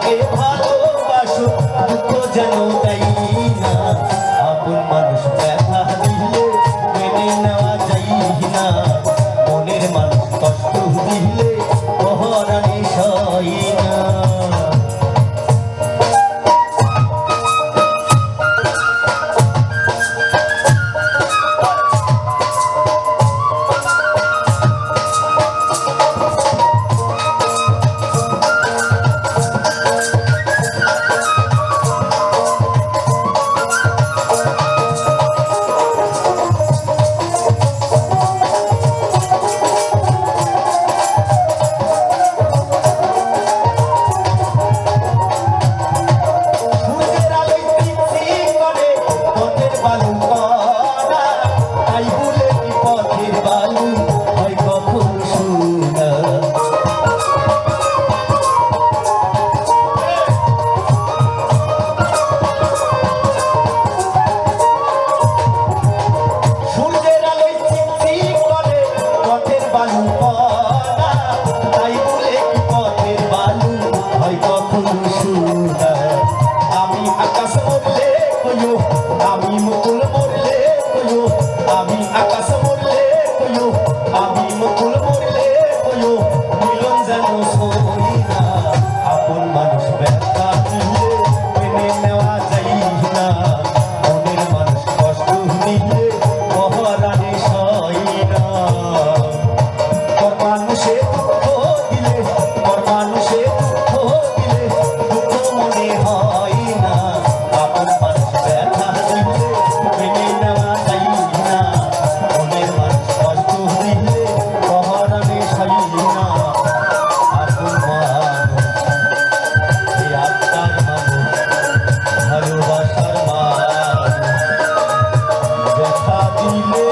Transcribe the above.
যাকে ভালোবাসো দুঃখ যেন তাই না, আপন মানুষ ব্যথা দিলে মেনে নেওয়া যায় না, মনের মানুষ কষ্ট দিলে পহরানি সয় না। আমি মুকুল মরলে কইও, আমি আকাশ মরলে কইও, আমি মুকুল মরলে কইও, মিলন যেন সই না, আপন মানুষ ব্যথা দিলে মেনে নেওয়া যায় না, মনের মানুষ কষ্ট দিলে পহরানি সয় না। পর মানুষে দুঃখ দিলে, পর মানুষে দুঃখ দিলে দুঃখ মনে হয় না, আপন মানুষ ব্যথা দিলে মেনে নেওয়া যায় না, মনের মানুষ কষ্ট দিলে পহরানি সয় না, আপন মানুষ এই আত্মার মানুষ ভালোবাসার মানুষ ব্যথা দিলে